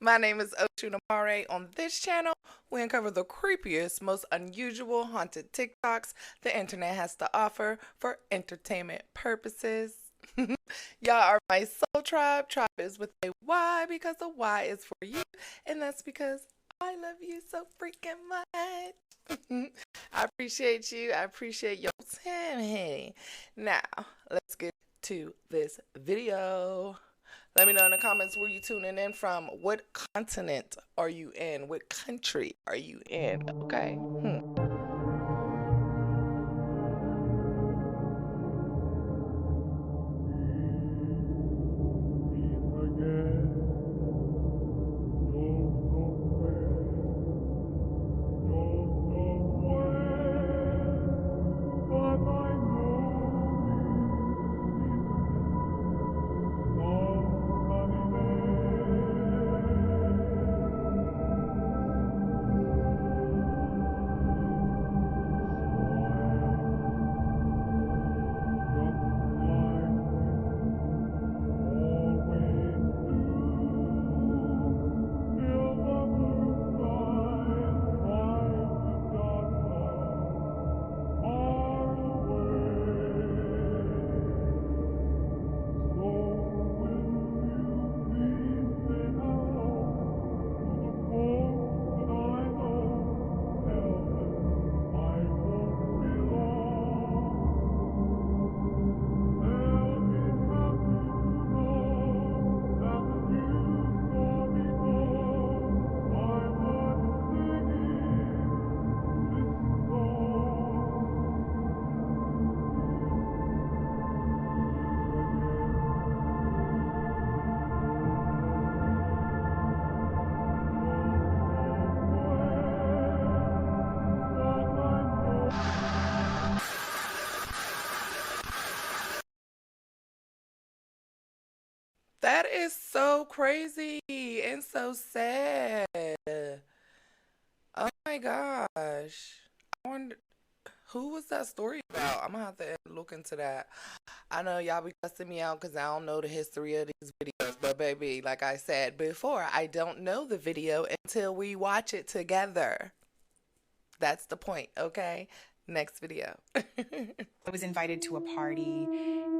My name is Oshun. On this channel, we uncover the creepiest, most unusual haunted TikToks the internet has to offer for entertainment purposes. Y'all are my soul tribe. Tribe is with a Y because the Y is for you, and that's because I love you so freaking much. I appreciate you. I appreciate your time, honey. Now, let's get to this video. Let me know in the comments where you tuning in from. What continent are you in? What country are you in? Okay. That is so crazy and so sad. Oh my gosh. I wonder who was that story about? I'm gonna have to look into that. I know y'all be cussing me out because I don't know the history of these videos, but baby, like I said before, I don't know the video until we watch it together. That's the point, okay? Next video. I was invited to a party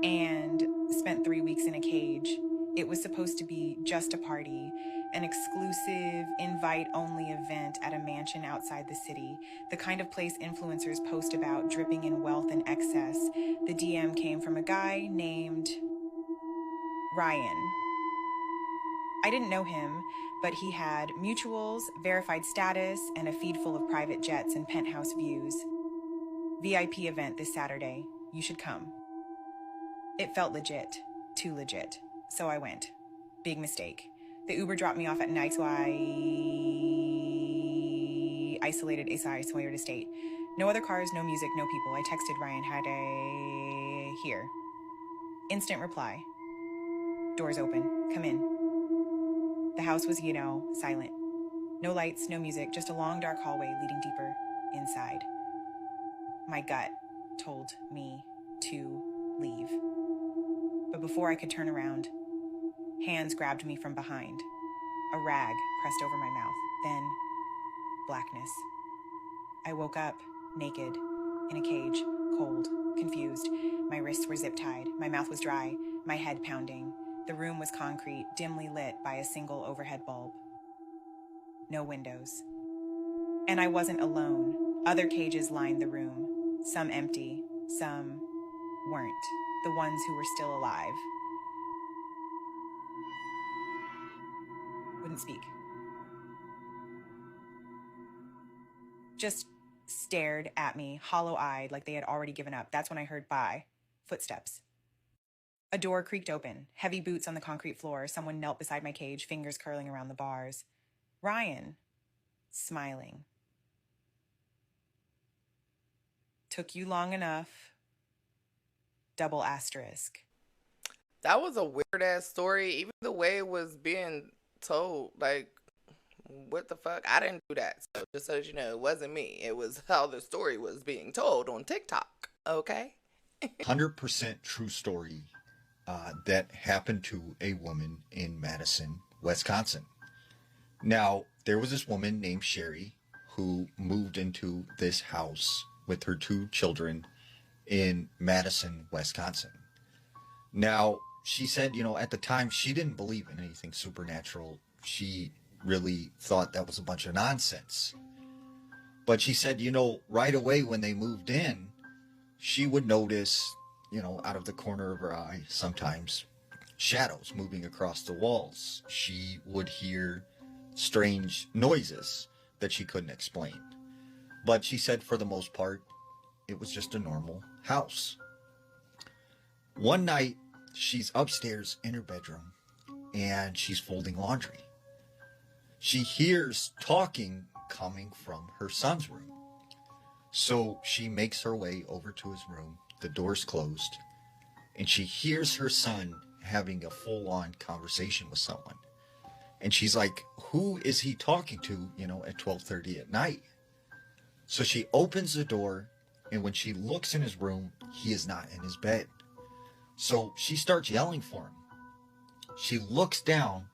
and spent 3 weeks in a cage. It was supposed to be just a party, an exclusive, invite-only event at a mansion outside the city, the kind of place influencers post about dripping in wealth and excess. The DM came from a guy named Ryan. I didn't know him, but he had mutuals, verified status, and a feed full of private jets and penthouse views. VIP event this Saturday. You should come. It felt legit. Too legit. So I went. Big mistake. The Uber dropped me off at NiGHT, so I isolated somewhere to state. No other cars, no music, no people. I texted Ryan, had a here. Instant reply. Doors open. Come in. The house was, silent. No lights, no music, just a long dark hallway leading deeper inside. My gut told me to leave. But before I could turn around, hands grabbed me from behind. A rag pressed over my mouth. Then, blackness. I woke up, naked, in a cage, cold, confused. My wrists were zip-tied. My mouth was dry, my head pounding. The room was concrete, dimly lit by a single overhead bulb. No windows. And I wasn't alone. Other cages lined the room. Some empty, some weren't. The ones who were still alive. Wouldn't speak. Just stared at me, hollow-eyed, like they had already given up. That's when I heard bye. Footsteps. A door creaked open. Heavy boots on the concrete floor. Someone knelt beside my cage, fingers curling around the bars. Ryan. Smiling. Took you long enough. Double asterisk. That was a weird ass story. Even the way it was being told, like, what the fuck? I didn't do that. So just so you know, it wasn't me. It was how the story was being told on TikTok. Okay? 100% true story that happened to a woman in Madison, Wisconsin. Now, there was this woman named Sherry who moved into this house with her 2 children in Madison, Wisconsin. Now, she said, at the time she didn't believe in anything supernatural. She really thought that was a bunch of nonsense. But she said, right away when they moved in, she would notice, out of the corner of her eye, sometimes shadows moving across the walls. She would hear strange noises that she couldn't explain. But she said for the most part, it was just a normal house. One night, she's upstairs in her bedroom and she's folding laundry. She hears talking coming from her son's room. So she makes her way over to his room. The door's closed, and she hears her son having a full-on conversation with someone. And she's like, who is he talking to, at 12:30 at night? So she opens the door, and when she looks in his room, he is not in his bed. So she starts yelling for him. She looks down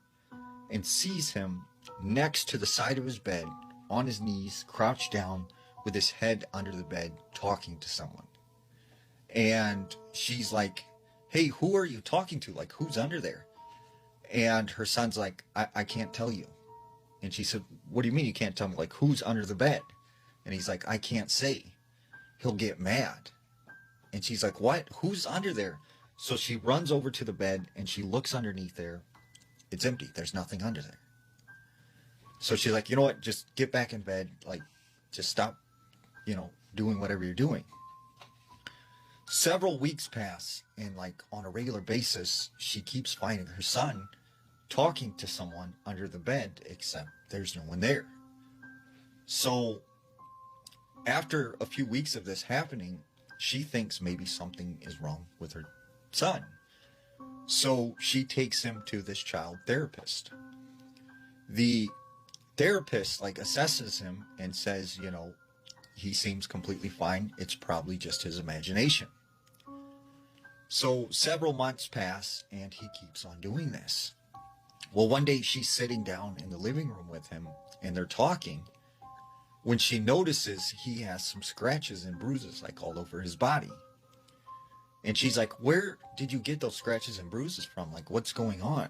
and sees him next to the side of his bed, on his knees, crouched down, with his head under the bed, talking to someone. And she's like, hey, who are you talking to? Like, who's under there? And her son's like, I can't tell you. And she said, what do you mean you can't tell me? Like, who's under the bed? And he's like, I can't say. He'll get mad. And she's like, what? Who's under there? So she runs over to the bed and she looks underneath there. It's empty. There's nothing under there. So she's like, you know what? Just get back in bed. Like, just stop, doing whatever you're doing. Several weeks pass, and like on a regular basis, she keeps finding her son talking to someone under the bed, except there's no one there. So after a few weeks of this happening, she thinks maybe something is wrong with her son. So she takes him to this child therapist. The therapist assesses him and says, he seems completely fine. It's probably just his imagination. So several months pass and he keeps on doing this. Well, one day she's sitting down in the living room with him and they're talking when she notices he has some scratches and bruises all over his body. And she's like, where did you get those scratches and bruises from? What's going on?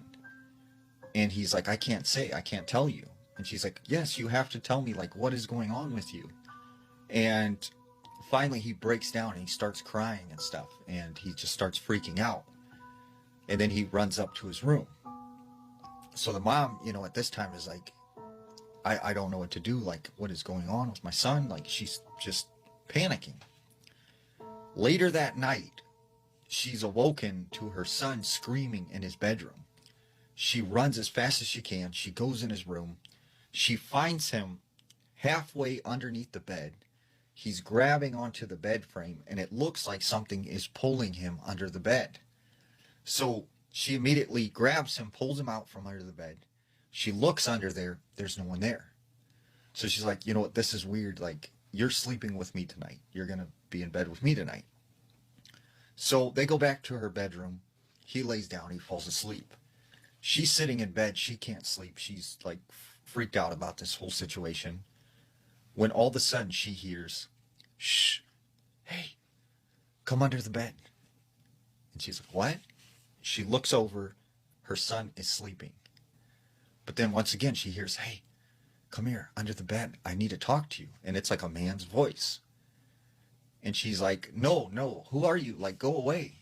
And he's like, I can't say, I can't tell you. And she's like, yes, you have to tell me, what is going on with you? And finally he breaks down and he starts crying and stuff. And he just starts freaking out. And then he runs up to his room. So the mom, at this time is like, I don't know what to do. What is going on with my son? She's just panicking. Later that night, she's awoken to her son screaming in his bedroom. She runs as fast as she can. She goes in his room. She finds him halfway underneath the bed. He's grabbing onto the bed frame, and it looks like something is pulling him under the bed. So she immediately grabs him, pulls him out from under the bed. She looks under there. There's no one there. So she's like, you know what? This is weird. You're sleeping with me tonight. You're going to be in bed with me tonight. So they go back to her bedroom. He lays down. He falls asleep. She's sitting in bed. She can't sleep. She's freaked out about this whole situation. When all of a sudden she hears, shh, hey, come under the bed. And she's like, what? She looks over. Her son is sleeping. But then once again she hears, hey, come here under the bed. I need to talk to you. And it's a man's voice. And she's like, no, who are you? Go away.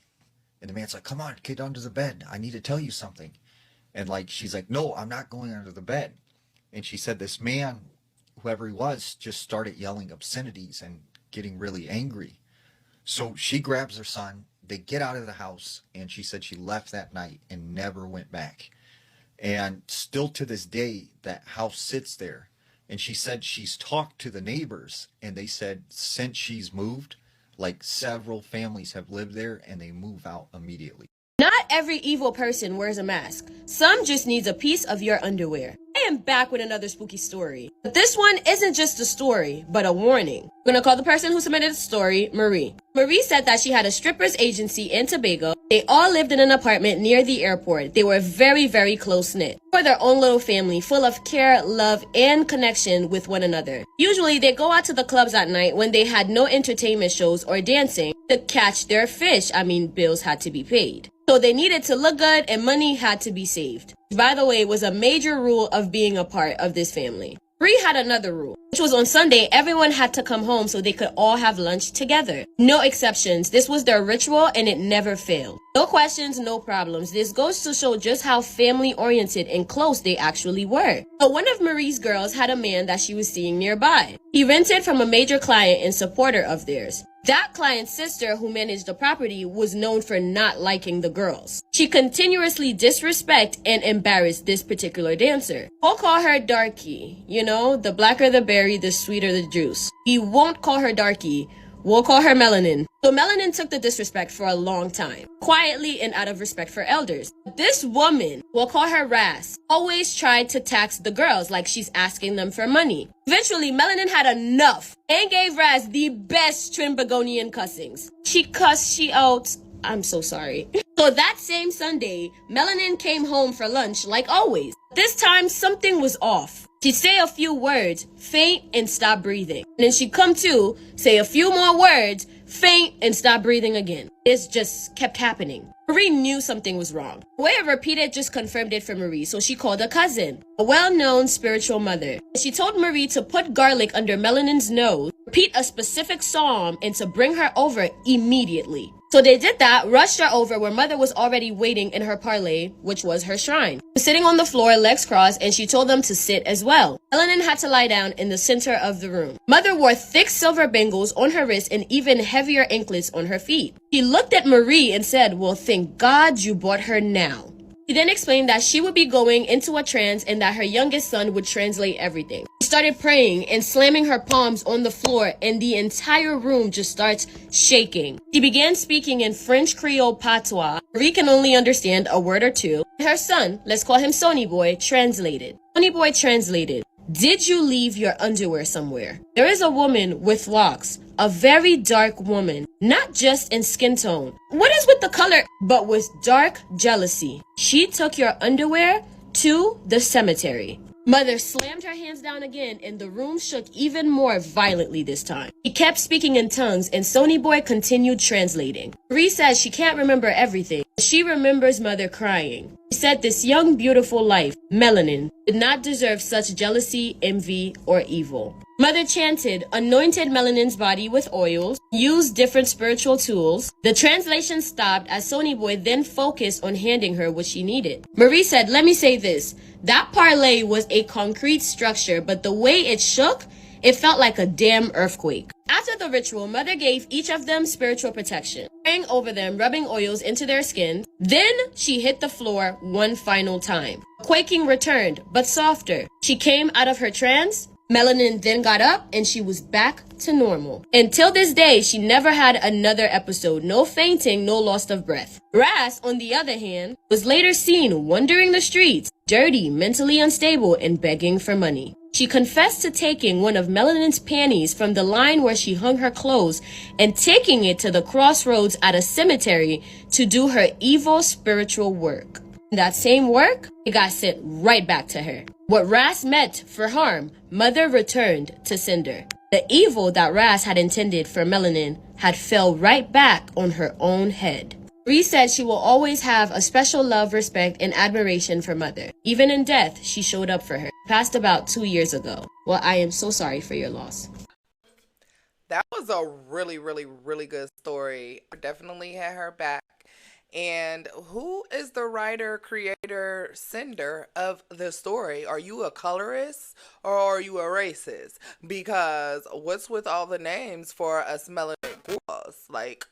And the man's like, come on, get under the bed. I need to tell you something. And she's like, no, I'm not going under the bed. And she said this man, whoever he was, just started yelling obscenities and getting really angry. So she grabs her son. They get out of the house. And she said she left that night and never went back. And still to this day, that house sits there. And she said she's talked to the neighbors. And they said since she's moved, several families have lived there and they move out immediately. Not every evil person wears a mask. Some just needs a piece of your underwear. Hey! I am back with another spooky story. But this one isn't just a story, but a warning. I'm gonna call the person who submitted the story Marie. Marie said that she had a stripper's agency in Tobago. They all lived in an apartment near the airport. They were very, very close-knit. They were their own little family, full of care, love, and connection with one another. Usually, they go out to the clubs at night when they had no entertainment shows or dancing to catch their fish. I mean, bills had to be paid. So they needed to look good and money had to be saved. By the way, it was a major rule of being a part of this family. Marie had another rule, which was on Sunday, everyone had to come home so they could all have lunch together. No exceptions. This was their ritual and it never failed. No questions, no problems. This goes to show just how family-oriented and close they actually were. So one of Marie's girls had a man that she was seeing nearby. He rented from a major client and supporter of theirs. That client's sister, who managed the property, was known for not liking the girls. She continuously disrespected and embarrassed this particular dancer. We'll call her Darky. You know, the blacker the berry, the sweeter the juice. He won't call her Darky. We'll call her Melanin. So Melanin took the disrespect for a long time, quietly and out of respect for elders. This woman, we'll call her Ras, always tried to tax the girls like she's asking them for money. Eventually, Melanin had enough and gave Ras the best Trinbagonian cussings. She cussed she out. I'm so sorry. So that same Sunday, Melanin came home for lunch like always. This time, something was off. She'd say a few words, faint, and stop breathing. And then she'd come to, say a few more words, faint, and stop breathing again. This just kept happening. Marie knew something was wrong. The way it repeated just confirmed it for Marie, so she called a cousin, a well-known spiritual mother. She told Marie to put garlic under Melanin's nose, repeat a specific psalm, and to bring her over immediately. So they did that, rushed her over where Mother was already waiting in her parlor, which was her shrine. She was sitting on the floor, legs crossed, and she told them to sit as well. Melanin had to lie down in the center of the room. Mother wore thick silver bangles on her wrists and even heavier anklets on her feet. She looked at Marie and said, "Well, thank God you brought her now." She then explained that she would be going into a trance and that her youngest son would translate everything. She started praying and slamming her palms on the floor and the entire room just starts shaking. She began speaking in French Creole patois. Marie can only understand a word or two. Her son, let's call him Sonny Boy, translated. Sonny Boy translated, "Did you leave your underwear somewhere? There is a woman with locks. A very dark woman, not just in skin tone. What is with the color, but with dark jealousy? She took your underwear to the cemetery." Mother slammed her hands down again and the room shook even more violently this time. He kept speaking in tongues and Sonny Boy continued translating. Marie says she can't remember everything. She remembers Mother crying. She said this young, beautiful life, Melanin, did not deserve such jealousy, envy, or evil. Mother chanted, anointed Melanin's body with oils, used different spiritual tools. The translation stopped as Sonny Boy then focused on handing her what she needed. Marie said, "Let me say this. That parlay was a concrete structure, but the way it shook, it felt like a damn earthquake." After the ritual, Mother gave each of them spiritual protection, praying over them, rubbing oils into their skin. Then she hit the floor one final time. Quaking returned, but softer. She came out of her trance. Melanin then got up and she was back to normal. Until this day, she never had another episode. No fainting, no loss of breath. Ras, on the other hand, was later seen wandering the streets, dirty, mentally unstable, and begging for money. She confessed to taking one of Melanin's panties from the line where she hung her clothes and taking it to the crossroads at a cemetery to do her evil spiritual work. That same work, it got sent right back to her. What Ras meant for harm, Mother returned to sender. The evil that Ras had intended for Melanin had fell right back on her own head. Marie said she will always have a special love, respect, and admiration for Mother. Even in death, she showed up for her. Passed about 2 years ago. Well, I am so sorry for your loss. That was a really, really, really good story. I definitely had her back. And who is the writer, creator, sender of the story? Are you a colorist or are you a racist? Because what's with all the names for us melanin girls? Like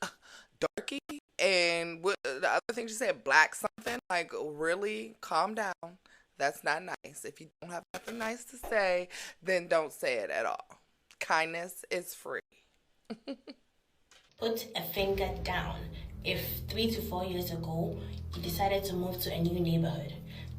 darky and what, the other thing she said, black something. Like really, calm down. That's not nice. If you don't have nothing nice to say, then don't say it at all. Kindness is free. Put a finger down. If 3 to 4 years ago you decided to move to a new neighborhood,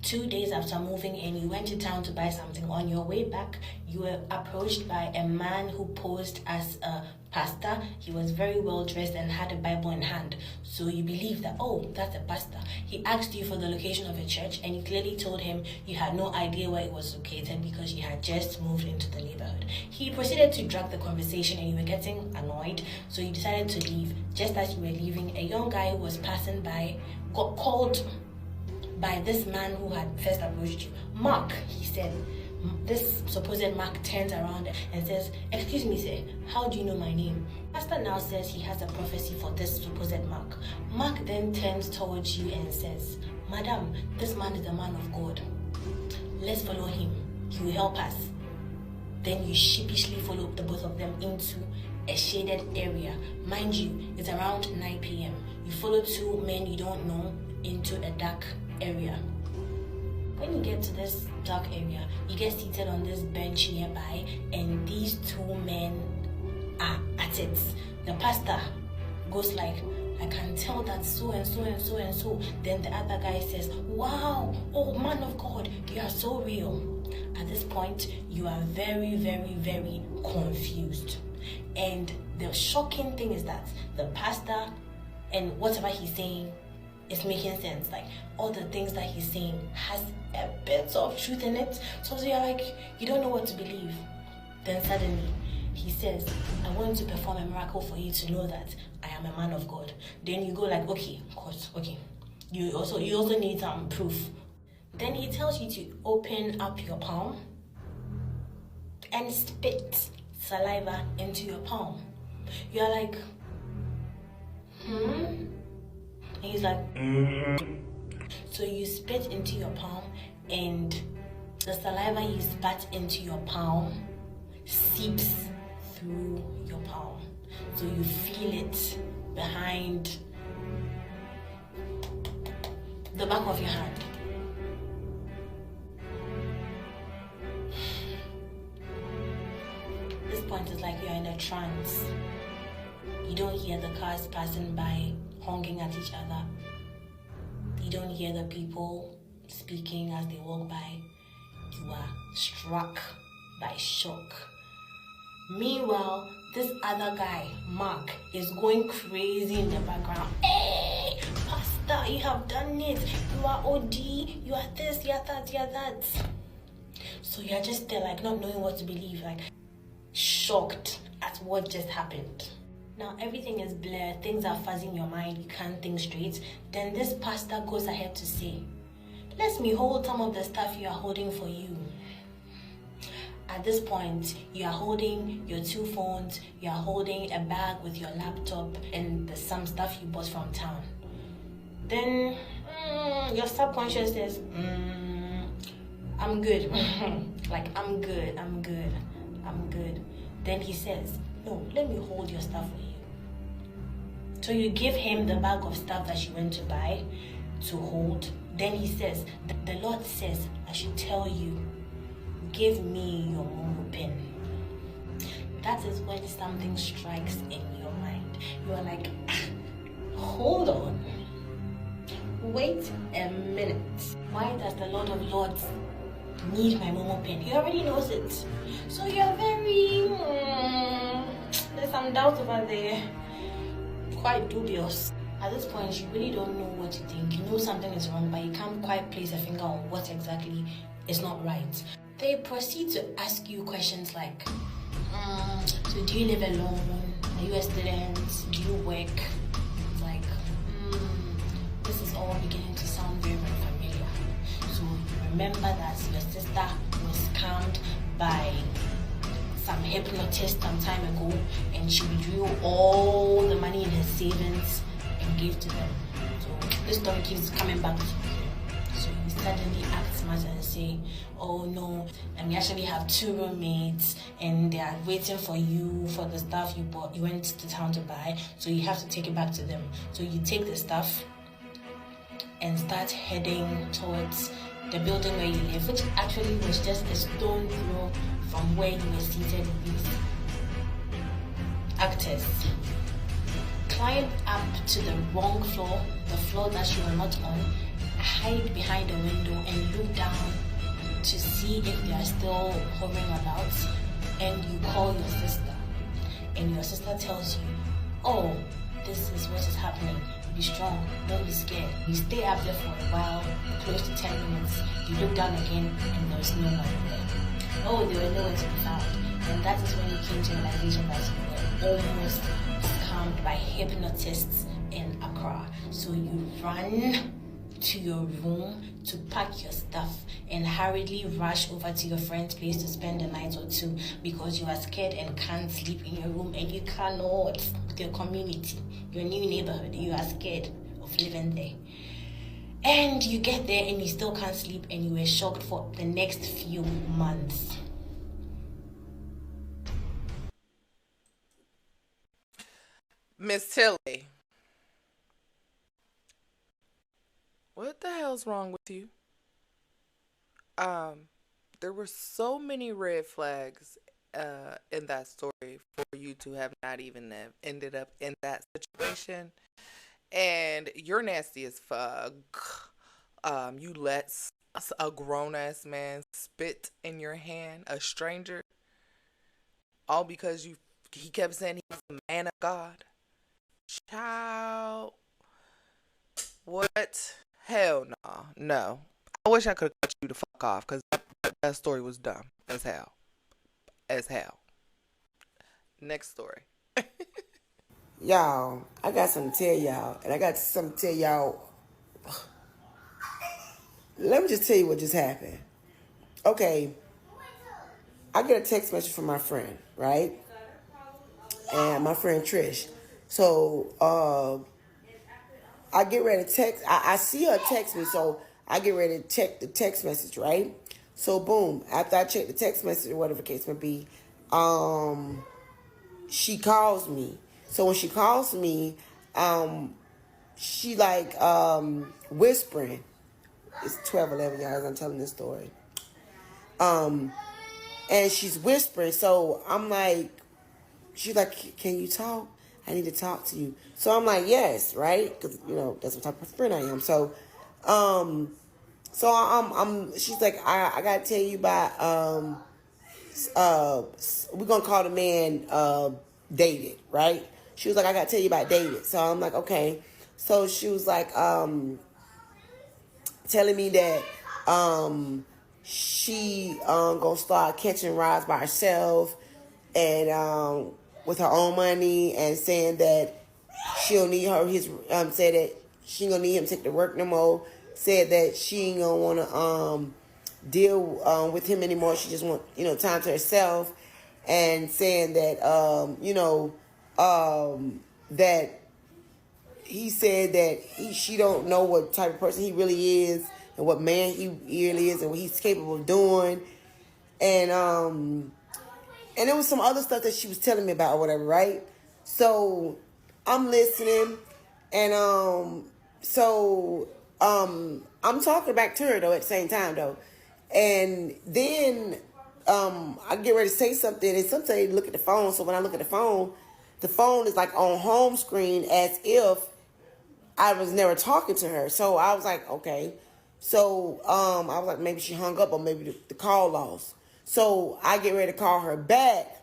2 days after moving in, you went to town to buy something. On your way back, you were approached by a man who posed as a pastor. He was very well dressed and had a Bible in hand. So you believe that, oh, that's a pastor. He asked you for the location of a church, and you clearly told him you had no idea where it was located because you had just moved into the neighborhood. He proceeded to drag the conversation, and you were getting annoyed, so you decided to leave. Just as you were leaving, a young guy who was passing by got called by this man who had first approached you. Mark, he said. This supposed Mark turns around and says, "Excuse me, sir, how do you know my name?" Pastor now says he has a prophecy for this supposed Mark. Mark then turns towards you and says, "Madam, this man is a man of God. Let's follow him. He will help us." Then you sheepishly follow the both of them into a shaded area. Mind you, it's around 9 p.m. You follow two men you don't know into a dark area. When you get to this dark area, you get seated on this bench nearby, and these two men are at it. The pastor goes like, "I can tell that so and so and so and so." Then the other guy says, "Wow, oh man of God, you are so real." At this point, you are very, very, very confused. And the shocking thing is that the pastor and whatever he's saying is making sense. Like, all the things that he's saying has a bit of truth in it. So you're like, you don't know what to believe. Then suddenly he says, "I want to perform a miracle for you to know that I am a man of God." Then you go like, "Okay, of course, okay." You also need some proof. Then he tells you to open up your palm and spit saliva into your palm. You're like, And he's like, So you spit into your palm, and the saliva you spat into your palm seeps through your palm. So you feel it behind the back of your hand. This point is like you're in a trance. You don't hear the cars passing by honking at each other. You don't hear the people speaking as they walk by. You are struck by shock. Meanwhile, this other guy, Mark, is going crazy in the background. "Hey, Pastor, you have done it. You are OD. You are this, you are that, you are that." So you're just there, like, not knowing what to believe, like, shocked at what just happened. Now everything is blurred, things are fuzzy in your mind, you can't think straight. Then this pastor goes ahead to say, "Let me hold some of the stuff you are holding for you." At this point, you are holding your 2 phones, you are holding a bag with your laptop, and there's some stuff you bought from town. Then your subconscious says, "I'm good." Like, I'm good. Then he says, "No, let me hold your stuff for you." So you give him the bag of stuff that you went to buy to hold. Then he says, "The Lord says I should tell you, give me your momo pin." That is when something strikes in your mind. You are like, hold on. Wait a minute. Why does the Lord of Lords need my momo pin? He already knows it. So you're very, there's some doubt over there. Quite dubious. At this point, you really don't know what to think. You know something is wrong, but you can't quite place a finger on what exactly is not right. They proceed to ask you questions like, so do you live alone? Are you a student? Do you work? It's like, this is all beginning to sound very, very familiar. So you remember that your sister was scammed by some hypnotist some time ago, and she withdrew all the money in her savings and gave to them. So this story keeps coming back to you. So you suddenly act smart and say, "Oh no, we actually have 2 roommates and they are waiting for you for the stuff you bought. You went to town to buy, so you have to take it back to them." So you take the stuff and start heading towards the building where you live, which actually was just a stone throw from where you were seated with actors. Climb up to the wrong floor, the floor that you were not on, hide behind a window and look down to see if they are still hovering about, and you call your sister, and your sister tells you, oh, this is what is happening. Be strong, don't be scared. You stay up there for a while, close to 10 minutes. You look down again, and there's no one there. Oh, they were nowhere to be found. And that is when you came to the realization that you were almost scammed by hypnotists in Accra. So you run to your room to pack your stuff and hurriedly rush over to your friend's place to spend a night or two because you are scared and can't sleep in your room, and you cannot with your community, your new neighborhood. You are scared of living there. And you get there and you still can't sleep, and you were shocked for the next few months. Miss Tilly, what the hell's wrong with you? There were so many red flags in that story for you to have not even have ended up in that situation. And you're nasty as fuck. You let a grown ass man spit in your hand, a stranger, all because he kept saying he was a man of God. Child, what? Hell no, no. I wish I could have cut you the fuck off because that story was dumb as hell, as hell. Next story. Y'all, I got something to tell y'all, and I got something to tell y'all. Let me just tell you what just happened. Okay, I get a text message from my friend, right? And my friend Trish. So, I get ready to text. I see her text me, so I get ready to check the text message, right? So, boom, after I check the text message or whatever the case may be, she calls me. So when she calls me, she like whispering. It's 12:11, guys. I'm telling this story. And she's whispering. So I'm like, she's like, can you talk? I need to talk to you. So I'm like, yes, right? Because that's what type of friend I am. So, she's like, I gotta tell you about we're gonna call the man David, right? She was like, I gotta tell you about David. So I'm like, okay. So she was like, telling me that she gonna start catching rides by herself and with her own money, and saying that she'll need said that she ain't gonna need him to take to work no more. Said that she ain't gonna wanna deal with him anymore. She just want time to herself, and saying that that he said that she don't know what type of person he really is and what man he really is and what he's capable of doing, and there was some other stuff that she was telling me about or whatever, right? So I'm listening, and I'm talking back to her though at the same time though, and then I get ready to say something, and sometimes look at the phone. So when I look at the phone is like on home screen as if I was never talking to her. So I was like, okay. So I was like, maybe she hung up, or maybe the call lost. So I get ready to call her back,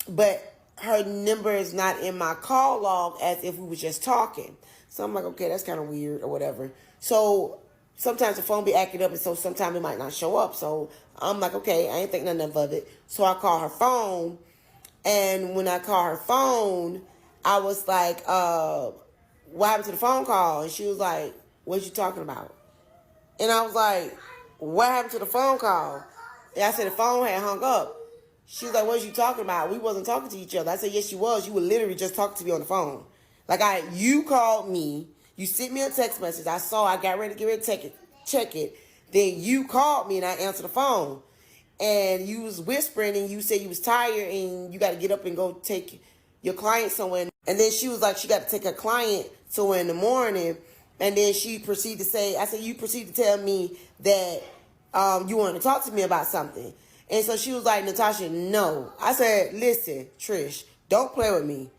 but her number is not in my call log as if we were just talking. So I'm like, okay, that's kind of weird or whatever. So sometimes the phone be acting up, and so sometimes it might not show up. So I'm like, okay, I ain't think nothing of it. So I call her phone, and when I call her phone, I was like, what happened to the phone call? And she was like, what you talking about? And I was like, what happened to the phone call? And I said, the phone had hung up. She was like, what you talking about? We wasn't talking to each other. I said, yes, you was. You were literally just talking to me on the phone. Like, you called me. You sent me a text message. I got ready to get ready to check it. Then you called me, and I answered the phone. And you was whispering, and you said you was tired, and you got to get up and go take your client somewhere. And then she was like, she got to take her client somewhere in the morning. And then she proceeded to say, I said, you proceeded to tell me that you wanted to talk to me about something. And so she was like, Natasha, no. I said, listen, Trish, don't play with me.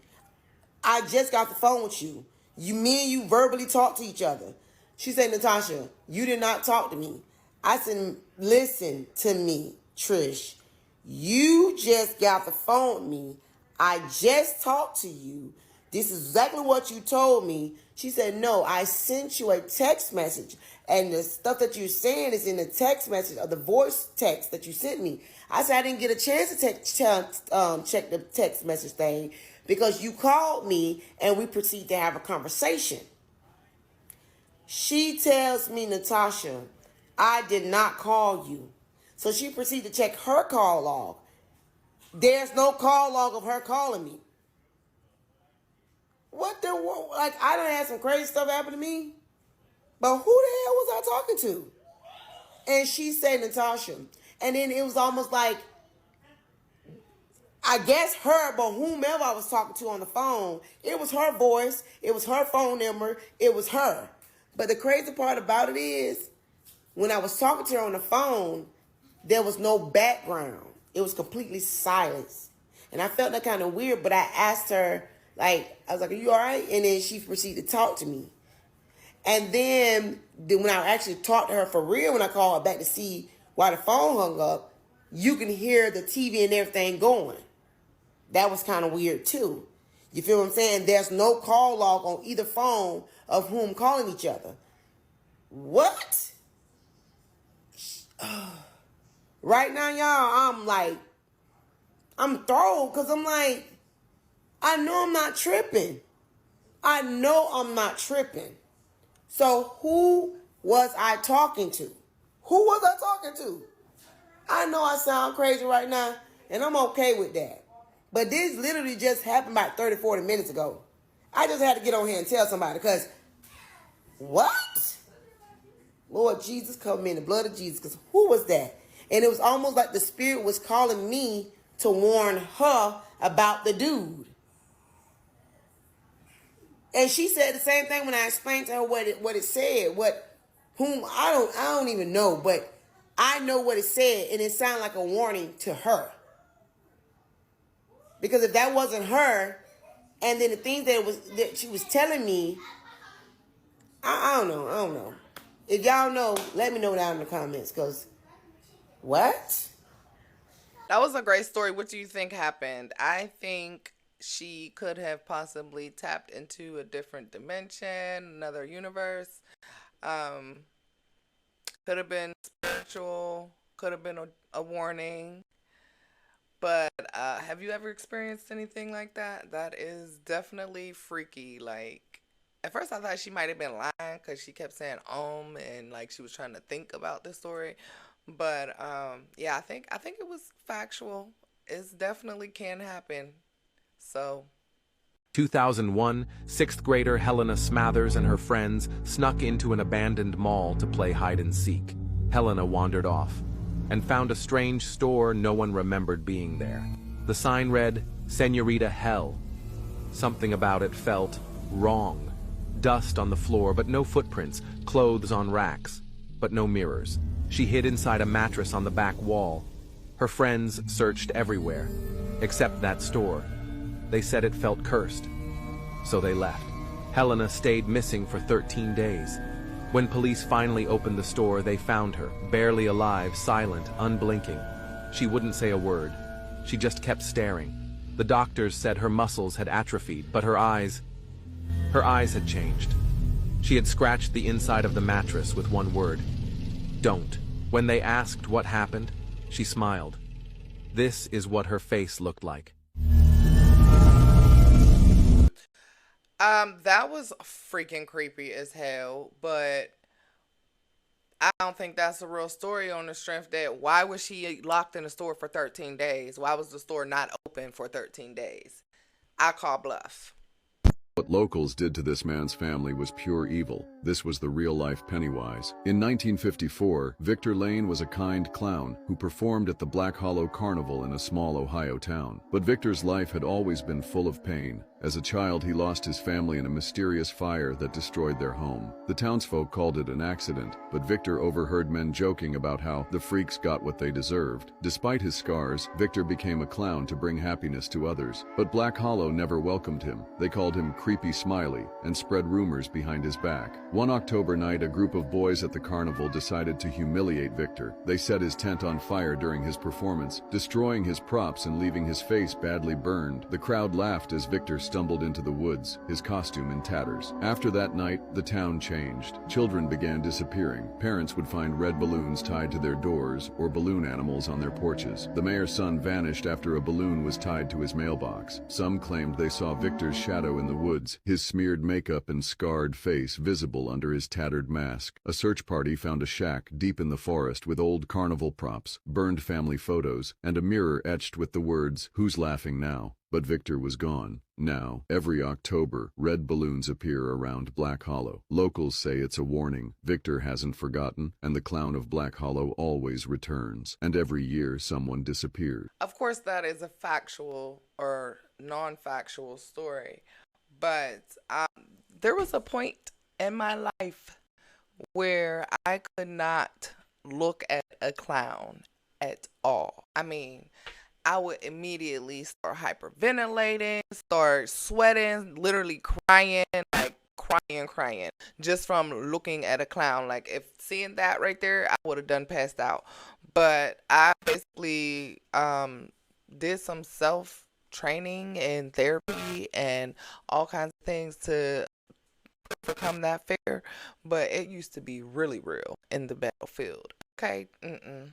I just got the phone with you. Me and you verbally talked to each other. She said, Natasha, you did not talk to me. I said, listen to me, Trish. You just got the phone with me. I just talked to you. This is exactly what you told me. She said, no, I sent you a text message. And the stuff that you're saying is in the text message or the voice text that you sent me. I said, I didn't get a chance to check the text message thing because you called me and we proceeded to have a conversation. She tells me, Natasha, I did not call you. So she proceeded to check her call log. There's no call log of her calling me. What the world? Like, I done had some crazy stuff happen to me. But who the hell was I talking to? And she said, Natasha. And then it was almost like, I guess her, but whomever I was talking to on the phone, it was her voice, it was her phone number, it was her. But the crazy part about it is, when I was talking to her on the phone, there was no background. It was completely silence. And I felt that kind of weird, but I asked her, like, I was like, are you all right? And then she proceeded to talk to me. And then when I actually talked to her for real, when I called her back to see why the phone hung up, you can hear the TV and everything going. That was kind of weird too. You feel what I'm saying? There's no call log on either phone of whom calling each other. What? Right now, y'all, I'm thrown because I'm like, I know I'm not tripping. I know I'm not tripping. So who was I talking to? Who was I talking to? I know I sound crazy right now, and I'm okay with that. But this literally just happened about 30, 40 minutes ago. I just had to get on here and tell somebody because, what? Lord Jesus, cover me in the blood of Jesus, because who was that? And it was almost like the spirit was calling me to warn her about the dude. And she said the same thing when I explained to her what it said, I don't even know, but I know what it said, and it sounded like a warning to her. Because if that wasn't her, and then the things that she was telling me, I don't know. If y'all know, let me know down in the comments, because what? That was a great story. What do you think happened? I think she could have possibly tapped into a different dimension, another universe. Could have been spiritual, could have been a warning. But have you ever experienced anything like that? That is definitely freaky. Like, at first I thought she might have been lying because she kept saying and like she was trying to think about the story. But yeah, I think it was factual. It definitely can happen. So 2001, sixth grader Helena Smathers and her friends snuck into an abandoned mall to play hide and seek. Helena wandered off and found a strange store no one remembered being there. The sign read, Senorita Hell. Something about it felt wrong. Dust on the floor, but no footprints. Clothes on racks, but no mirrors. She hid inside a mattress on the back wall. Her friends searched everywhere, except that store. They said it felt cursed, so they left. Helena stayed missing for 13 days. When police finally opened the store, they found her, barely alive, silent, unblinking. She wouldn't say a word. She just kept staring. The doctors said her muscles had atrophied, but her eyes had changed. She had scratched the inside of the mattress with one word: don't. When they asked what happened, she smiled. This is what her face looked like. That was freaking creepy as hell, but I don't think that's a real story on the strength that why was she locked in the store for 13 days? Why was the store not open for 13 days? I call bluff. What locals did to this man's family was pure evil. This was the real-life Pennywise. In 1954, Victor Lane was a kind clown who performed at the Black Hollow Carnival in a small Ohio town. But Victor's life had always been full of pain. As a child, he lost his family in a mysterious fire that destroyed their home. The townsfolk called it an accident, but Victor overheard men joking about how the freaks got what they deserved. Despite his scars, Victor became a clown to bring happiness to others. But Black Hollow never welcomed him. They called him creepy smiley and spread rumors behind his back. One October night, a group of boys at the carnival decided to humiliate Victor. They set his tent on fire during his performance, destroying his props and leaving his face badly burned. The crowd laughed as Victor stumbled into the woods, his costume in tatters. After that night, the town changed. Children began disappearing. Parents would find red balloons tied to their doors or balloon animals on their porches. The mayor's son vanished after a balloon was tied to his mailbox. Some claimed they saw Victor's shadow in the woods, his smeared makeup and scarred face visible under his tattered mask. A search party found a shack deep in the forest with old carnival props, burned family photos, and a mirror etched with the words, "Who's laughing now?" But Victor was gone. Now, every October, red balloons appear around Black Hollow. Locals say it's a warning. Victor hasn't forgotten, and the clown of Black Hollow always returns. And every year, someone disappears. Of course, that is a factual or non-factual story. But there was a point in my life where I could not look at a clown at all. I mean, I would immediately start hyperventilating, start sweating, literally crying, like crying, just from looking at a clown. Like, if seeing that right there, I would have done passed out. But I basically did some self-training and therapy and all kinds of things to overcome that fear. But it used to be really real in the battlefield. Okay? It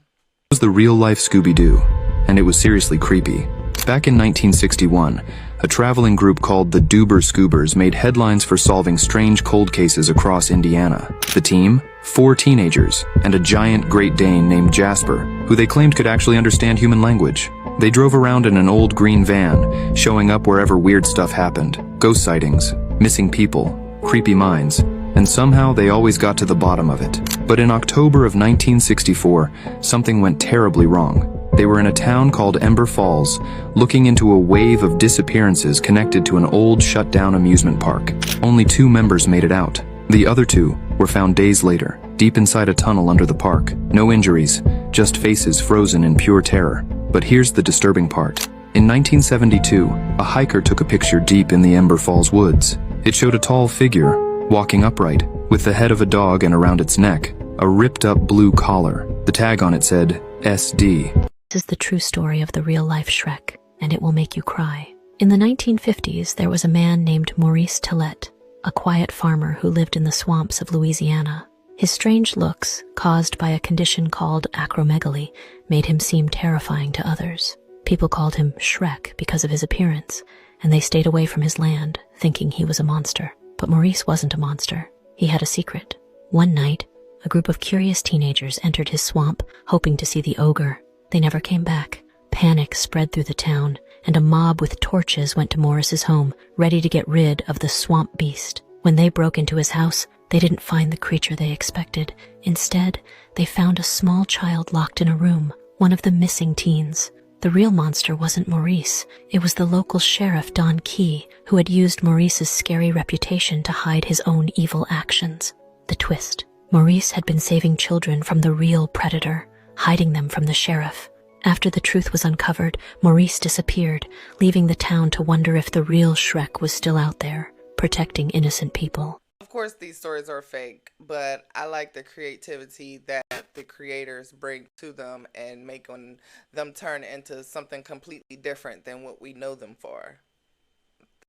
was the real-life Scooby-Doo, and it was seriously creepy. Back in 1961, a traveling group called the Doober Scoobers made headlines for solving strange cold cases across Indiana. The team? 4 teenagers, and a giant Great Dane named Jasper, who they claimed could actually understand human language. They drove around in an old green van, showing up wherever weird stuff happened. Ghost sightings, missing people, creepy minds, and somehow they always got to the bottom of it. But in October of 1964, something went terribly wrong. They were in a town called Ember Falls, looking into a wave of disappearances connected to an old shut-down amusement park. Only 2 members made it out. The other 2 were found days later, deep inside a tunnel under the park. No injuries, just faces frozen in pure terror. But here's the disturbing part. In 1972, a hiker took a picture deep in the Ember Falls woods. It showed a tall figure, walking upright, with the head of a dog and around its neck, a ripped-up blue collar. The tag on it said, SD. This is the true story of the real-life Shrek, and it will make you cry. In the 1950s, there was a man named Maurice Tillett, a quiet farmer who lived in the swamps of Louisiana. His strange looks, caused by a condition called acromegaly, made him seem terrifying to others. People called him Shrek because of his appearance, and they stayed away from his land, thinking he was a monster. But Maurice wasn't a monster. He had a secret. One night, a group of curious teenagers entered his swamp, hoping to see the ogre. They never came back. Panic spread through the town, and a mob with torches went to Maurice's home, ready to get rid of the swamp beast. When they broke into his house, they didn't find the creature they expected. Instead, they found a small child locked in a room, one of the missing teens. The real monster wasn't Maurice. It was the local sheriff, Don Key, who had used Maurice's scary reputation to hide his own evil actions. The twist. Maurice had been saving children from the real predator, hiding them from the sheriff. After the truth was uncovered, Maurice disappeared, leaving the town to wonder if the real Shrek was still out there, protecting innocent people. Of course, these stories are fake, but I like the creativity that the creators bring to them and make them turn into something completely different than what we know them for.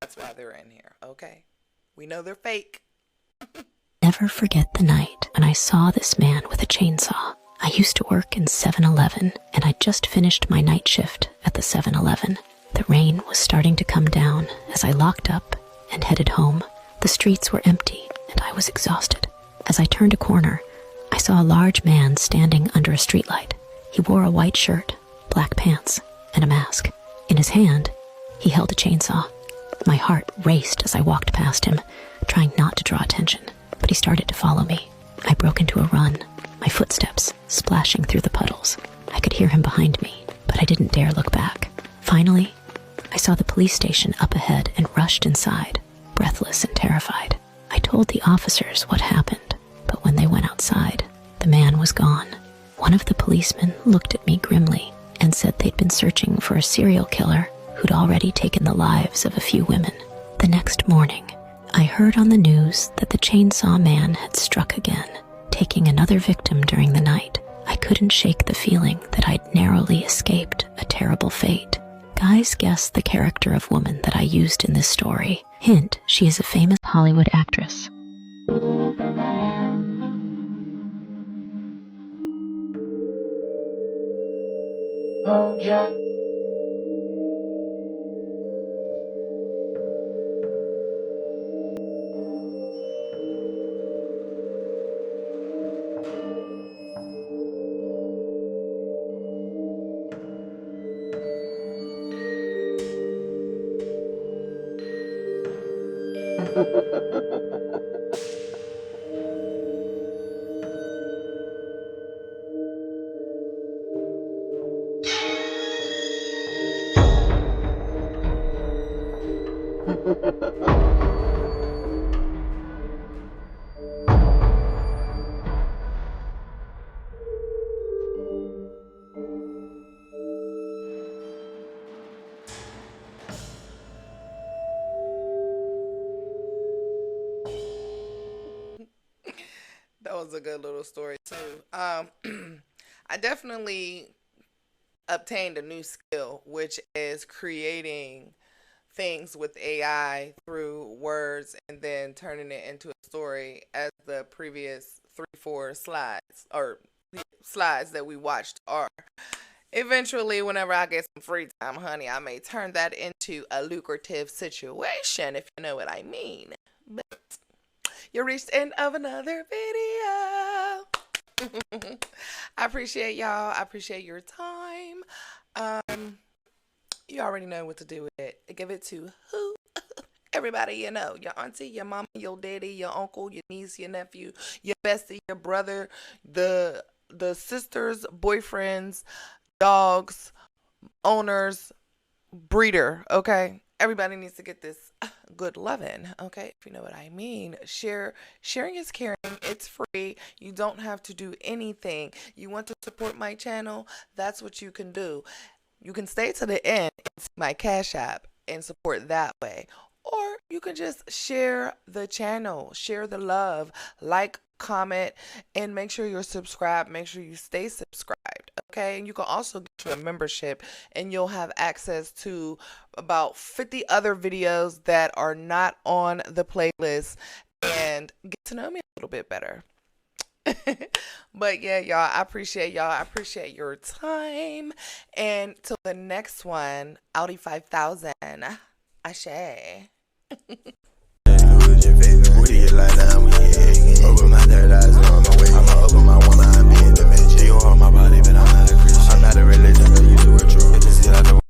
That's why they're in here, okay? We know they're fake. Never forget the night when I saw this man with a chainsaw. I used to work in 7-Eleven, and I'd just finished my night shift at the 7-Eleven. The rain was starting to come down as I locked up and headed home. The streets were empty, and I was exhausted. As I turned a corner, I saw a large man standing under a streetlight. He wore a white shirt, black pants, and a mask. In his hand, he held a chainsaw. My heart raced as I walked past him, trying not to draw attention, but he started to follow me. I broke into a run, my footsteps splashing through the puddles. I could hear him behind me, but I didn't dare look back. Finally, I saw the police station up ahead and rushed inside, breathless and terrified. I told the officers what happened, but when they went outside, the man was gone. One of the policemen looked at me grimly and said they'd been searching for a serial killer who'd already taken the lives of a few women. The next morning, I heard on the news that the chainsaw man had struck again, taking another victim during the night. I couldn't shake the feeling that I'd narrowly escaped a terrible fate. Guys guessed the character of woman that I used in this story. Hint, she is a famous Hollywood actress. That was a good little story too. I definitely obtained a new skill, which is creating things with AI through words and then turning it into a story, as the previous 3-4 slides or slides that we watched are. Eventually, whenever I get some free time, honey, I may turn that into a lucrative situation, if you know what I mean. But you reached the end of another video. I appreciate y'all. I appreciate your time. You already know what to do with it. Give it to who? Everybody you know. Your auntie, your mama, your daddy, your uncle, your niece, your nephew, your bestie, your brother, the sisters, boyfriends, dogs, owners, breeder, okay? Everybody needs to get this good loving, okay? If you know what I mean. Sharing is caring. It's free. You don't have to do anything. You want to support my channel? That's what you can do. You can stay to the end and see my Cash App and support that way. Or you can just share the channel, share the love, like, comment, and make sure you're subscribed. Make sure you stay subscribed, okay? And you can also get to a membership and you'll have access to about 50 other videos that are not on the playlist and get to know me a little bit better. But yeah, y'all, I appreciate y'all. I appreciate your time. And till the next one, Audi 5000. Ashe. Open my third eyes on my way. I'ma open my one eye, be in the dimension. You hold my body, but I'm not a Christian. I'm not a religion, but you do it true.